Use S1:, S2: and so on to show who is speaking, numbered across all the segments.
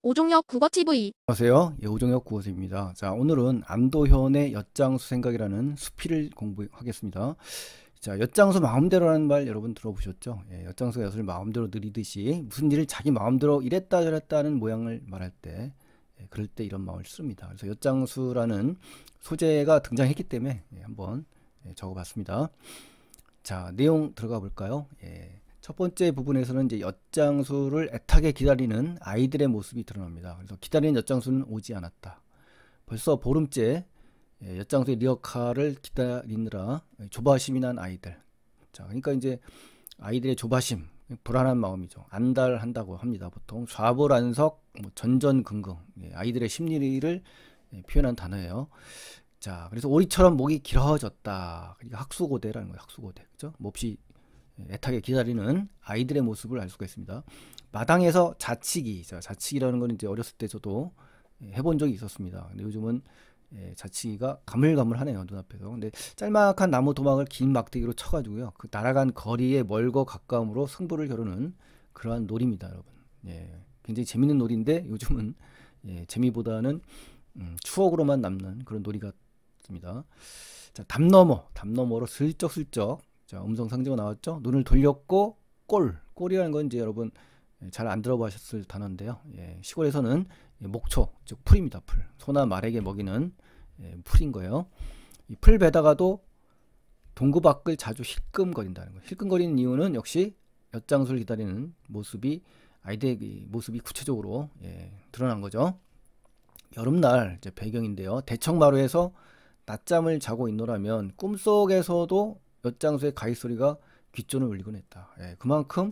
S1: 오종혁 국어TV.
S2: 안녕하세요. 예, 오종혁 국어쌤입니다. 자, 오늘은 안도현의 엿장수 생각이라는 수필을 공부하겠습니다. 자, 엿장수 마음대로라는 말 여러분 들어보셨죠? 예, 엿장수가 엿을 마음대로 느리듯이 무슨 일을 자기 마음대로 이랬다 저랬다 하는 모양을 말할 때, 그럴 때 이런 마음을 씁니다. 그래서 엿장수라는 소재가 등장했기 때문에 한번 적어봤습니다. 자, 내용 들어가 볼까요? 첫 번째 부분에서는 이제 엿장수를 애타게 기다리는 아이들의 모습이 드러납니다. 그래서 기다리는 엿장수는 오지 않았다. 벌써 보름째 엿장수의 리어카를 기다리느라 조바심이 난 아이들. 자, 그러니까 이제 아이들의 조바심, 불안한 마음이죠. 안달한다고 합니다. 보통 좌불안석, 뭐 전전긍긍, 아이들의 심리를 표현한 단어예요. 자, 그래서 오리처럼 목이 길어졌다. 그러니까 학수고대라는 거예요. 학수고대, 그죠? 몹시 애타게 기다리는 아이들의 모습을 알 수가 있습니다. 마당에서 자치기, 자치기라는 건 이제 어렸을 때 저도 해본 적이 있었습니다. 근데 요즘은 자치기가 가물가물하네요, 눈앞에서. 근데 짤막한 나무 도막을 긴 막대기로 쳐가지고요, 그 날아간 거리에 멀고 가까움으로 승부를 겨루는 그러한 놀이입니다, 여러분. 굉장히 재밌는 놀이인데 요즘은 재미보다는 추억으로만 남는 그런 놀이 같습니다. 자, 담 너머로 슬쩍슬쩍. 자, 음성 상징어 나왔죠? 눈을 돌렸고 꼴이라는 건 이제 여러분 잘 안 들어보셨을 단어인데요. 시골에서는 목초, 즉 풀입니다. 풀. 소나 말에게 먹이는 풀인 거예요. 이 풀 베다가도 동구밖을 자주 힐끔거린다는 거예요. 힐끔거리는 이유는 역시 엿장수를 기다리는 모습이, 아이들의 모습이 구체적으로 드러난 거죠. 여름날 이제 배경인데요. 대청마루에서 낮잠을 자고 있노라면 꿈속에서도 엿장수의 가위 소리가 귓전을 울리곤 했다. 그만큼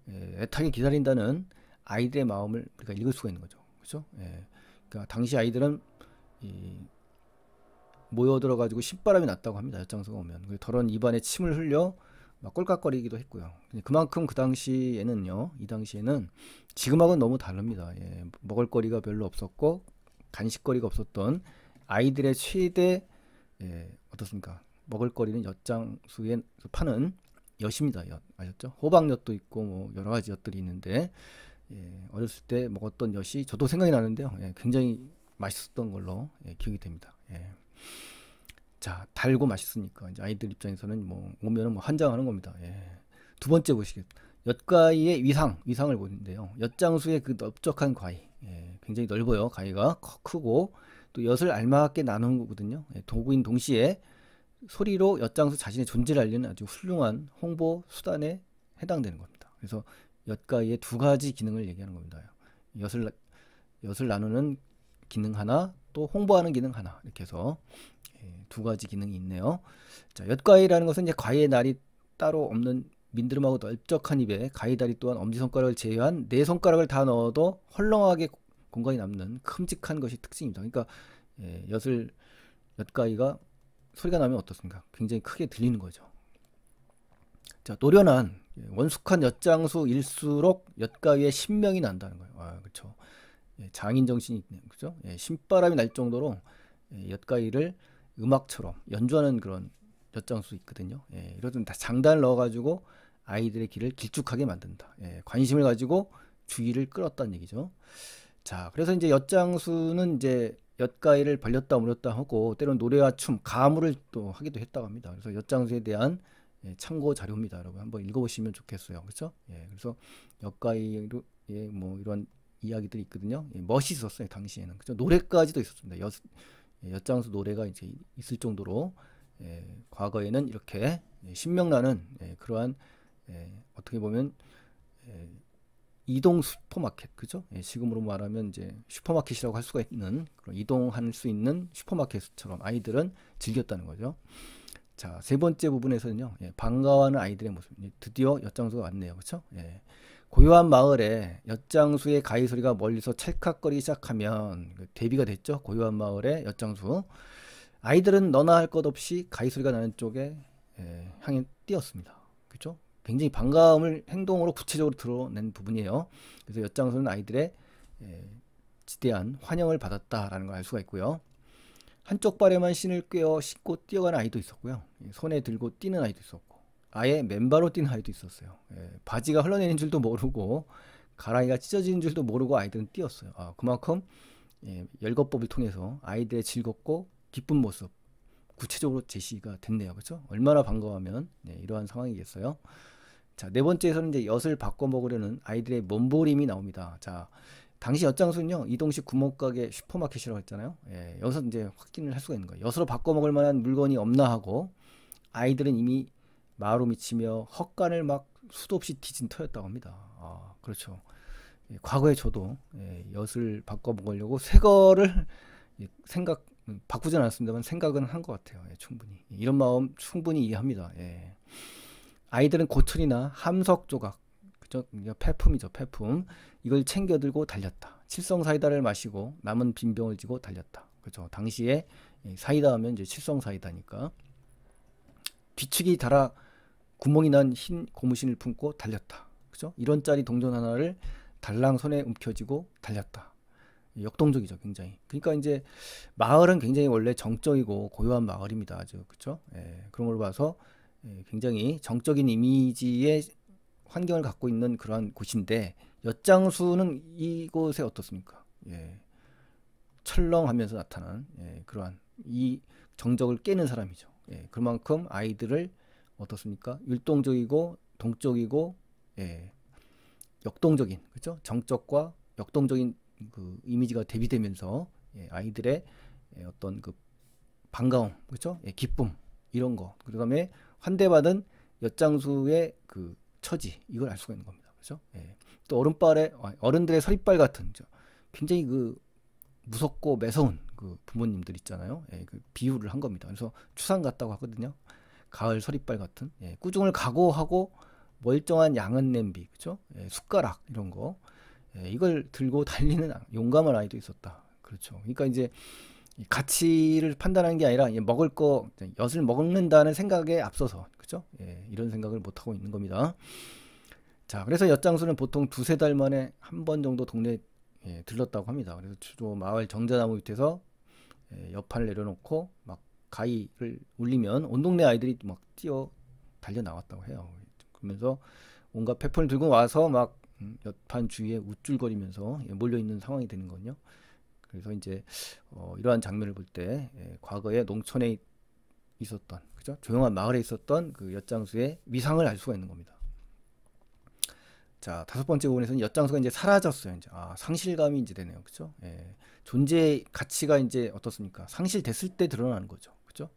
S2: 애타게 기다린다는 아이들의 마음을 우리가 읽을 수가 있는 거죠. 그렇죠? 그러니까 당시 아이들은 모여들어 가지고 신바람이 났다고 합니다. 엿장수가 오면 더러운 입안에 침을 흘려 막 꼴깍거리기도 했고요. 그만큼 그 당시에는요, 이 당시에는 지금하고는 너무 다릅니다. 먹을거리가 별로 없었고 간식거리가 없었던 아이들의 최대 어떻습니까? 먹을거리는 엿장수에 파는 엿입니다. 엿 아셨죠? 호박엿도 있고 뭐 여러 가지 엿들이 있는데 어렸을 때 먹었던 엿이 저도 생각이 나는데요. 굉장히 맛있었던 걸로 기억이 됩니다. 자, 달고 맛있으니까 이제 아이들 입장에서는 뭐 오면은 뭐 환장하는 겁니다. 두 번째 보시겠습니다. 엿가위의 위상을 보는데요. 엿장수의 그 넓적한 가위, 굉장히 넓어요. 가위가 크고 또 엿을 알맞게 나누는 거거든요. 도구인 동시에 소리로 엿장수 자신의 존재를 알리는 아주 훌륭한 홍보 수단에 해당되는 겁니다. 그래서 엿가위의 두 가지 기능을 얘기하는 겁니다. 엿을 나누는 기능 하나, 또 홍보하는 기능 하나, 이렇게 해서 두 가지 기능이 있네요. 자, 엿가위라는 것은 이제 가위의 날이 따로 없는 민드름하고 넓적한 입에 가위다리 또한 엄지손가락을 제외한 네 손가락을 다 넣어도 헐렁하게 공간이 남는 큼직한 것이 특징입니다. 그러니까 엿가위가 소리가 나면 어떻습니까? 굉장히 크게 들리는 거죠. 자, 노련한 원숙한 엿장수일수록 엿가위에 신명이 난다는 거예요. 그렇죠. 장인 정신이 있네요. 그죠? 신바람이 날 정도로 엿가위를 음악처럼 연주하는 그런 엿장수 있거든요. 이런 다 장단을 넣어가지고 아이들의 귀를 길쭉하게 만든다. 관심을 가지고 주의를 끌었다는 얘기죠. 자, 그래서 이제 엿장수는 이제 엿가위를 벌렸다 물렸다 하고 때로는 노래와 춤, 가무를 또 하기도 했다고 합니다. 그래서 엿장수에 대한 참고 자료입니다. 여러분 한번 읽어보시면 좋겠어요. 그렇죠? 그래서 엿가위로 뭐 이런 이야기들이 있거든요. 멋있었어요 당시에는. 그죠? 노래까지도 있었습니다. 엿장수 노래가 이제 있을 정도로 과거에는 이렇게 신명나는 그러한 어떻게 보면 이동 슈퍼마켓, 그죠? 지금으로 말하면 이제 슈퍼마켓이라고 할 수가 있는 그런 이동할 수 있는 슈퍼마켓처럼 아이들은 즐겼다는 거죠. 자, 세 번째 부분에서는요, 반가워하는 아이들의 모습. 드디어 엿장수가 왔네요, 그렇죠? 고요한 마을에 엿장수의 가위 소리가 멀리서 찰칵거리기 시작하면 대비가 됐죠. 고요한 마을에 엿장수. 아이들은 너나 할 것 없이 가위 소리가 나는 쪽에 향해 뛰었습니다. 그렇죠? 굉장히 반가움을 행동으로 구체적으로 드러낸 부분이에요. 그래서 엿장수는 아이들의 지대한 환영을 받았다라는 걸 알 수가 있고요. 한쪽 발에만 신을 꿰어 싣고 뛰어가는 아이도 있었고요. 손에 들고 뛰는 아이도 있었고, 아예 맨발로 뛰는 아이도 있었어요. 바지가 흘러내린 줄도 모르고 가랑이가 찢어지는 줄도 모르고 아이들은 뛰었어요. 그만큼 열거법을 통해서 아이들의 즐겁고 기쁜 모습 구체적으로 제시가 됐네요. 그렇죠? 얼마나 반가워하면 이러한 상황이겠어요. 자, 네 번째에서는 이제 엿을 바꿔 먹으려는 아이들의 몸부림이 나옵니다. 자, 당시 엿장수는요, 이동식 구멍가게 슈퍼마켓이라고 했잖아요. 여기서 이제 확인을 할 수가 있는 거예요. 엿으로 바꿔 먹을 만한 물건이 없나 하고 아이들은 이미 마으로 미치며 헛간을 막 수도 없이 뒤진 터였다고 합니다. 그렇죠. 과거에 저도 엿을 바꿔 먹으려고 새 거를 바꾸진 않았습니다만 생각은 한 것 같아요. 충분히 이런 마음 충분히 이해합니다. 아이들은 고철이나 함석 조각, 그죠? 폐품이죠, 폐품. 이걸 챙겨 들고 달렸다. 칠성 사이다를 마시고 남은 빈병을 지고 달렸다. 그렇죠. 당시에 사이다 하면 이제 칠성 사이다니까. 뒤축이 달아 구멍이 난 흰 고무신을 품고 달렸다. 그죠? 1원짜리 동전 하나를 달랑 손에 움켜쥐고 달렸다. 역동적이죠, 굉장히. 그러니까 이제 마을은 굉장히 원래 정적이고 고요한 마을입니다. 아주 그렇죠? 그런 걸 봐서 굉장히 정적인 이미지의 환경을 갖고 있는 그러한 곳인데 엿장수는 이곳에 어떻습니까? 철렁하면서 나타난 그러한 이 정적을 깨는 사람이죠. 그만큼 아이들을 어떻습니까? 율동적이고 동적이고 역동적인, 그렇죠? 정적과 역동적인 그 이미지가 대비되면서 아이들의 어떤 그 반가움, 그렇죠? 기쁨 이런 거, 그다음에 환대받은 엿장수의 그 처지, 이걸 알 수가 있는 겁니다. 그렇죠? 또 어른들의 서리빨 같은 굉장히 그 무섭고 매서운 그 부모님들 있잖아요. 그 비유를 한 겁니다. 그래서 추상 같다고 하거든요. 가을 서리빨 같은 꾸중을 각오하고 멀쩡한 양은 냄비, 그렇죠? 숟가락 이런 거 이걸 들고 달리는 용감한 아이도 있었다. 그렇죠. 그러니까 이제 가치를 판단하는 게 아니라 먹을 거 엿을 먹는다는 생각에 앞서서, 그렇죠? 이런 생각을 못 하고 있는 겁니다. 자, 그래서 엿장수는 보통 두세 달 만에 한 번 정도 동네에 들렀다고 합니다. 그래서 주로 마을 정자나무 밑에서 엿판을 내려놓고 막 가위를 울리면 온 동네 아이들이 막 뛰어 달려 나왔다고 해요. 그러면서 온갖 패턴을 들고 와서 막 엿판 주위에 우쭐거리면서 몰려 있는 상황이 되는 거군요. 그래서 이제 이러한 장면을 볼 때 과거에 농촌에 있었던, 그죠? 조용한 마을에 있었던 그 엿장수의 위상을 알 수가 있는 겁니다. 자, 다섯 번째 부분에서는 엿장수가 이제 사라졌어요. 이제 상실감이 이제 되네요, 그죠? 존재의 가치가 이제 어떻습니까? 상실됐을 때 드러나는 거죠, 그죠?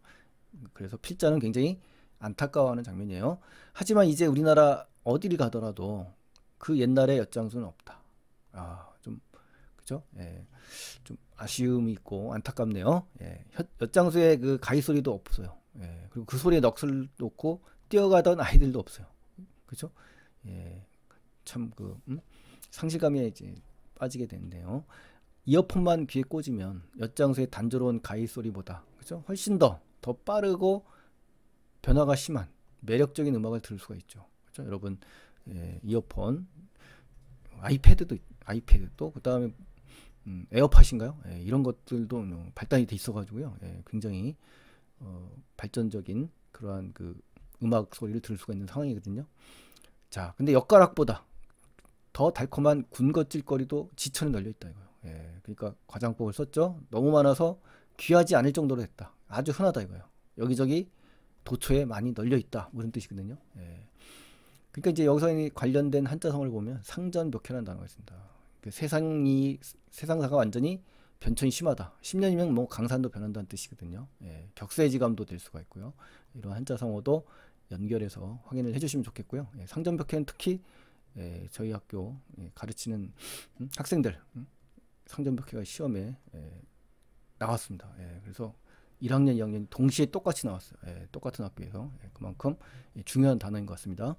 S2: 그래서 필자는 굉장히 안타까워하는 장면이에요. 하지만 이제 우리나라 어디를 가더라도 그 옛날의 엿장수는 없다. 좀 그죠? 좀 아쉬움이 있고 안타깝네요. 엿장수의 그 가위 소리도 없어요. 그리고 그 소리에 넋을 놓고 뛰어가던 아이들도 없어요. 그죠? 참 그 상실감에 이제 빠지게 되는데요. 이어폰만 귀에 꽂으면 엿장수의 단조로운 가위 소리보다, 그죠? 훨씬 더 빠르고 변화가 심한 매력적인 음악을 들을 수가 있죠. 그렇죠? 여러분, 이어폰, 아이패드도 그다음에 에어팟인가요? 이런 것들도 발달이 돼 있어가지고요. 굉장히 발전적인 그러한 그 음악 소리를 들을 수가 있는 상황이거든요. 자, 근데 엿가락보다 더 달콤한 군것질거리도 지천에 널려 있다 이거예요. 그러니까 과장법을 썼죠. 너무 많아서 귀하지 않을 정도로 됐다. 아주 흔하다 이거예요. 여기저기 도초에 많이 널려 있다, 뭐 이런 뜻이거든요. 그러니까 이제 여기서 관련된 한자성을 보면 상전벽해라는 단어가 있습니다. 그 세상사가 완전히 변천이 심하다. 10년이면 뭐 강산도 변한다는 뜻이거든요. 격세지감도 될 수가 있고요. 이런 한자성어도 연결해서 확인을 해주시면 좋겠고요. 상전벽해는 특히 저희 학교 가르치는 학생들 상전벽해가 시험에 나왔습니다. 그래서 1학년, 2학년 동시에 똑같이 나왔어요. 똑같은 학교에서. 그만큼 중요한 단어인 것 같습니다.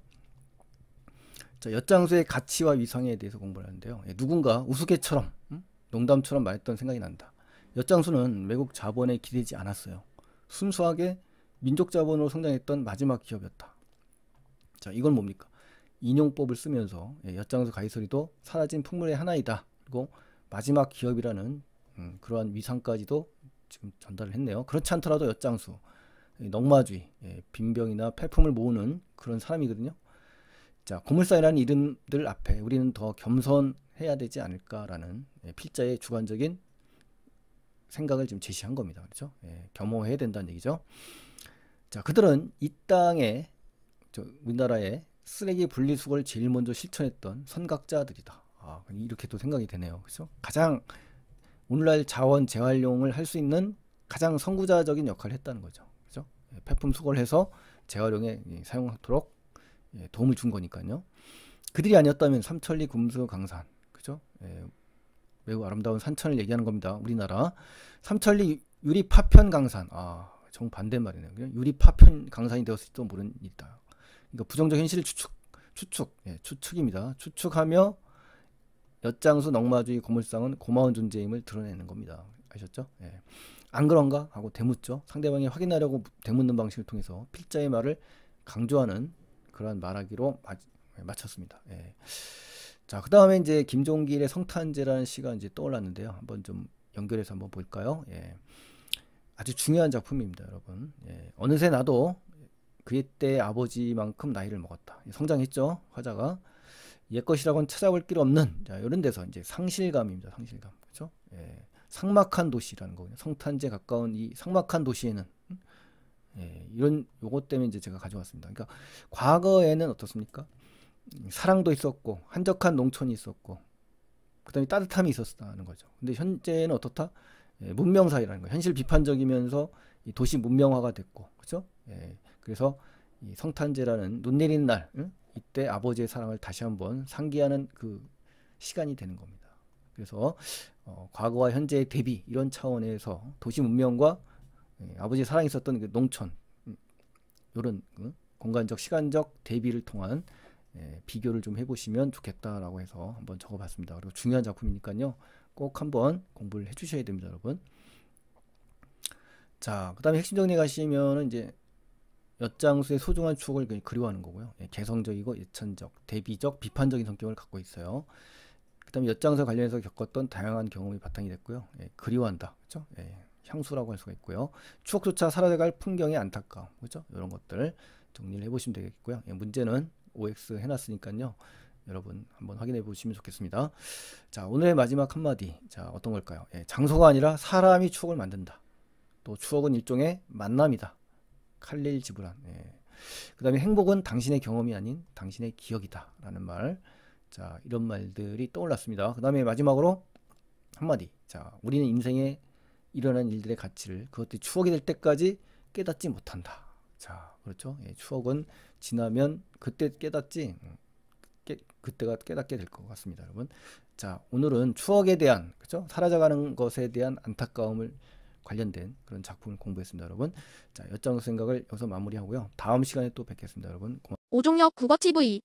S2: 자, 엿장수의 가치와 위상에 대해서 공부를 하는데요. 누군가 우스개처럼 농담처럼 말했던 생각이 난다. 엿장수는 외국 자본에 기대지 않았어요. 순수하게 민족 자본으로 성장했던 마지막 기업이었다. 자, 이건 뭡니까? 인용법을 쓰면서 엿장수 가이소리도 사라진 풍물의 하나이다. 그리고 마지막 기업이라는 그러한 위상까지도 지금 전달을 했네요. 그렇지 않더라도 엿장수, 넉마주의, 빈병이나 폐품을 모으는 그런 사람이거든요. 자, 고물상이라는 이름들 앞에 우리는 더 겸손해야 되지 않을까라는 필자의 주관적인 생각을 지금 제시한 겁니다. 그렇죠? 겸허해야 된다는 얘기죠. 자, 그들은 이 땅에 우리나라의 쓰레기 분리수거를 제일 먼저 실천했던 선각자들이다. 이렇게 또 생각이 되네요. 그렇죠? 가장 오늘날 자원 재활용을 할 수 있는 가장 선구자적인 역할을 했다는 거죠. 그렇죠? 폐품 수거를 해서 재활용에 사용하도록 도움을 준 거니까요. 그들이 아니었다면 삼천리 금수 강산, 그죠? 매우 아름다운 산천을 얘기하는 겁니다. 우리나라 삼천리 유리 파편 강산. 정반대 말이네요. 유리 파편 강산이 되었을지도 모르는 일이다. 그러니까 부정적 현실을 추측입니다. 추측하며 엿장수 넉마주의 고물상은 고마운 존재임을 드러내는 겁니다. 아셨죠? 안 그런가 하고 되묻죠. 상대방이 확인하려고 되묻는 방식을 통해서 필자의 말을 강조하는 그러한 말하기로 마쳤습니다. 자, 그 다음에 이제 김종길의 성탄제라는 시가 이제 떠올랐는데요. 한번 좀 연결해서 한번 볼까요? 아주 중요한 작품입니다, 여러분. 어느새 나도 그의 때 아버지만큼 나이를 먹었다. 성장했죠, 화자가. 옛것이라고는 찾아볼 길 없는, 자, 이런 데서 이제 상실감입니다, 상실감. 그렇죠? 삭막한 도시라는 거군요. 성탄제 가까운 이 삭막한 도시에는 이런 요것 때문에 이제 제가 가져왔습니다. 그러니까 과거에는 어떻습니까? 사랑도 있었고 한적한 농촌이 있었고 그다음에 따뜻함이 있었다는 거죠. 근데 현재는 어떻다? 문명 사회라는 거예요. 현실 비판적이면서 이 도시 문명화가 됐고, 그렇죠? 그래서 이 성탄제라는 눈 내리는 날, 이때 아버지의 사랑을 다시 한번 상기하는 그 시간이 되는 겁니다. 그래서 과거와 현재의 대비 이런 차원에서 도시 문명과 아버지의 사랑이 있었던 그 농촌 이런 공간적 시간적 대비를 통한 비교를 좀 해보시면 좋겠다라고 해서 한번 적어봤습니다. 그리고 중요한 작품이니까요. 꼭 한번 공부를 해주셔야 됩니다, 여러분. 자, 그 다음에 핵심 정리에 가시면은 이제 엿장수의 소중한 추억을 그리워하는 거고요. 개성적이고 예천적, 대비적, 비판적인 성격을 갖고 있어요. 그 다음에 엿장수와 관련해서 겪었던 다양한 경험이 바탕이 됐고요. 그리워한다, 그렇죠? 향수라고 할 수가 있고요. 추억조차 사라져갈 풍경의 안타까움, 그렇죠? 이런 것들 정리를 해보시면 되겠고요. 문제는 OX 해놨으니까요. 여러분 한번 확인해 보시면 좋겠습니다. 자, 오늘의 마지막 한마디. 자, 어떤 걸까요? 장소가 아니라 사람이 추억을 만든다. 또 추억은 일종의 만남이다. 칼릴 지브란. 그 다음에 행복은 당신의 경험이 아닌 당신의 기억이다 라는 말. 자, 이런 말들이 떠올랐습니다. 그 다음에 마지막으로 한마디. 자, 우리는 인생에 일어난 일들의 가치를 그것들이 추억이 될 때까지 깨닫지 못한다. 자, 그렇죠? 추억은 지나면 그때 깨닫지 그때가 깨닫게 될 것 같습니다, 여러분. 자, 오늘은 추억에 대한, 그렇죠? 사라져가는 것에 대한 안타까움을 관련된 그런 작품을 공부했습니다, 여러분. 자, 엿장수 생각을 여기서 마무리하고요. 다음 시간에 또 뵙겠습니다, 여러분.
S1: 오종혁 국어TV